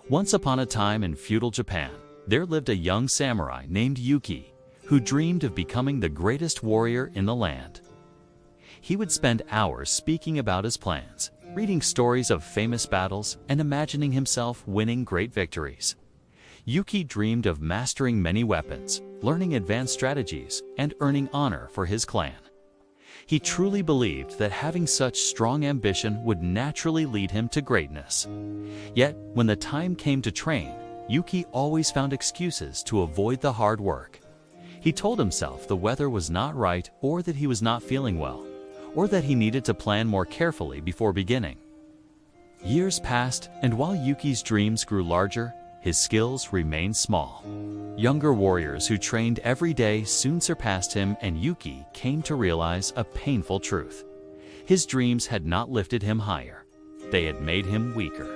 Once upon a time in feudal Japan, there lived a young samurai named Yuki, who dreamed of becoming the greatest warrior in the land. He would spend hours speaking about his plans, reading stories of famous battles, and imagining himself winning great victories. Yuki dreamed of mastering many weapons, learning advanced strategies, and earning honor for his clan. He truly believed that having such strong ambition would naturally lead him to greatness. Yet, when the time came to train, Yuki always found excuses to avoid the hard work. He told himself the weather was not right, or that he was not feeling well, or that he needed to plan more carefully before beginning. Years passed, and while Yuki's dreams grew larger, his skills remained small. Younger warriors who trained every day soon surpassed him, and Yuki came to realize a painful truth. His dreams had not lifted him higher. They had made him weaker.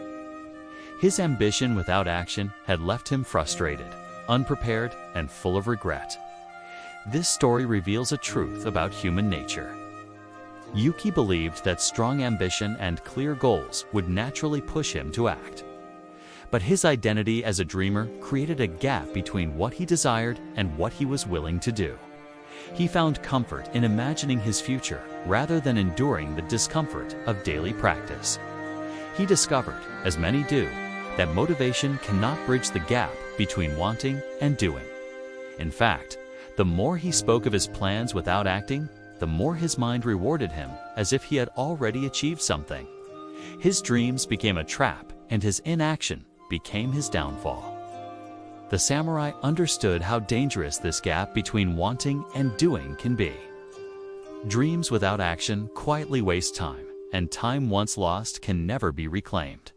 His ambition without action had left him frustrated, unprepared, and full of regret. This story reveals a truth about human nature. Yuki believed that strong ambition and clear goals would naturally push him to act. But his identity as a dreamer created a gap between what he desired and what he was willing to do. He found comfort in imagining his future rather than enduring the discomfort of daily practice. He discovered, as many do, that motivation cannot bridge the gap between wanting and doing. In fact, the more he spoke of his plans without acting, the more his mind rewarded him as if he had already achieved something. His dreams became a trap, and his inaction became his downfall. The samurai understood how dangerous this gap between wanting and doing can be. Dreams without action quietly waste time, and time once lost can never be reclaimed.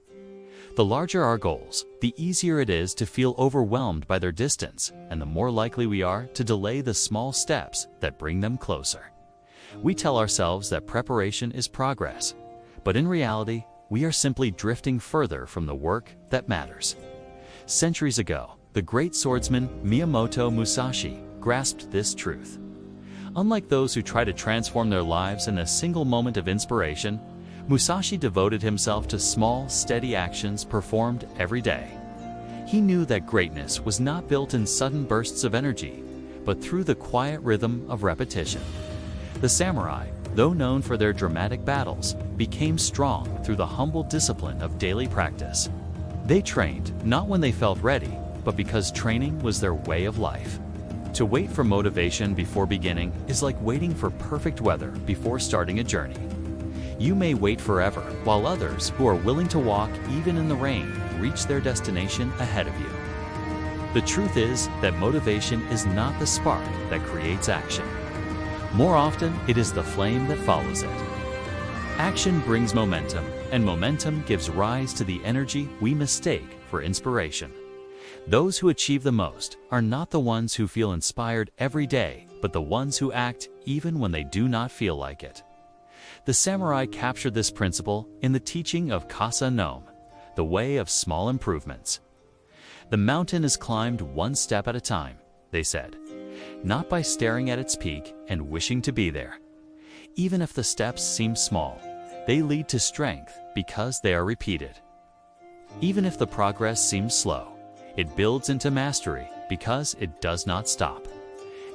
The larger our goals, the easier it is to feel overwhelmed by their distance, and the more likely we are to delay the small steps that bring them closer. We tell ourselves that preparation is progress, but in reality, we are simply drifting further from the work that matters. Centuries ago, the great swordsman Miyamoto Musashi grasped this truth. Unlike those who try to transform their lives in a single moment of inspiration, Musashi devoted himself to small, steady actions performed every day. He knew that greatness was not built in sudden bursts of energy, but through the quiet rhythm of repetition. The samurai, though known for their dramatic battles, became strong through the humble discipline of daily practice. They trained not when they felt ready, but because training was their way of life. To wait for motivation before beginning is like waiting for perfect weather before starting a journey. You may wait forever, while others who are willing to walk even in the rain reach their destination ahead of you. The truth is that motivation is not the spark that creates action. More often, it is the flame that follows it. Action brings momentum, and momentum gives rise to the energy we mistake for inspiration. Those who achieve the most are not the ones who feel inspired every day, but the ones who act even when they do not feel like it. The samurai captured this principle in the teaching of Kasa no, the way of small improvements. The mountain is climbed one step at a time, they said, not by staring at its peak and wishing to be there. Even if the steps seem small, they lead to strength because they are repeated. Even if the progress seems slow, it builds into mastery because it does not stop.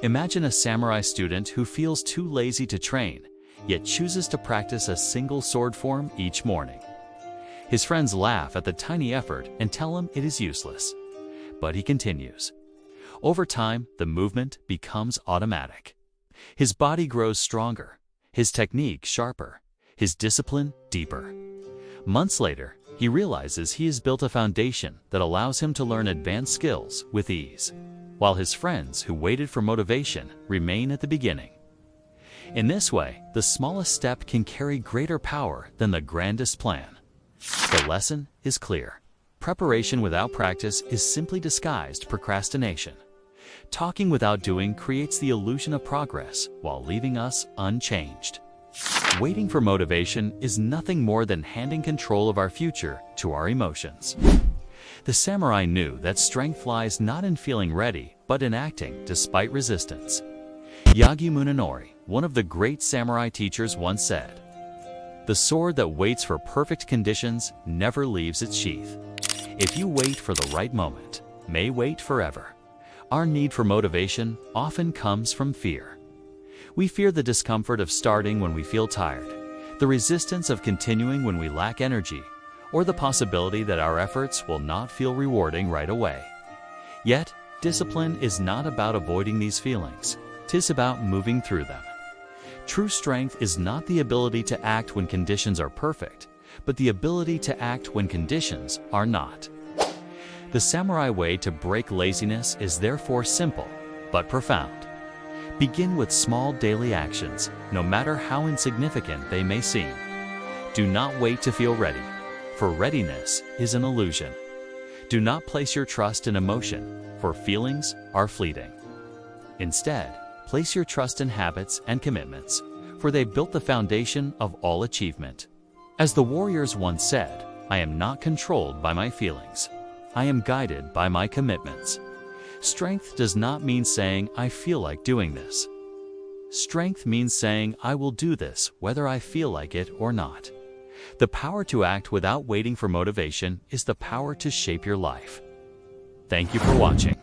Imagine a samurai student who feels too lazy to train, yet chooses to practice a single sword form each morning. His friends laugh at the tiny effort and tell him it is useless. But he continues. Over time, the movement becomes automatic. His body grows stronger, his technique sharper, his discipline deeper. Months later, he realizes he has built a foundation that allows him to learn advanced skills with ease, while his friends who waited for motivation remain at the beginning. In this way, the smallest step can carry greater power than the grandest plan. The lesson is clear. Preparation without practice is simply disguised procrastination. Talking without doing creates the illusion of progress while leaving us unchanged. Waiting for motivation is nothing more than handing control of our future to our emotions. The samurai knew that strength lies not in feeling ready, but in acting despite resistance. Yagyu Munenori, one of the great samurai teachers, once said, "The sword that waits for perfect conditions never leaves its sheath. If you wait for the right moment, may wait forever. Our need for motivation often comes from fear. We fear the discomfort of starting when we feel tired, the resistance of continuing when we lack energy, or the possibility that our efforts will not feel rewarding right away. Yet, discipline is not about avoiding these feelings. 'Tis about moving through them. True strength is not the ability to act when conditions are perfect, but the ability to act when conditions are not. The samurai way to break laziness is therefore simple, but profound. Begin with small daily actions, no matter how insignificant they may seem. Do not wait to feel ready, for readiness is an illusion. Do not place your trust in emotion, for feelings are fleeting. Instead, place your trust in habits and commitments, for they built the foundation of all achievement. As the warriors once said, I am not controlled by my feelings. I am guided by my commitments. Strength does not mean saying, I feel like doing this. Strength means saying, I will do this whether I feel like it or not. The power to act without waiting for motivation is the power to shape your life. Thank you for watching.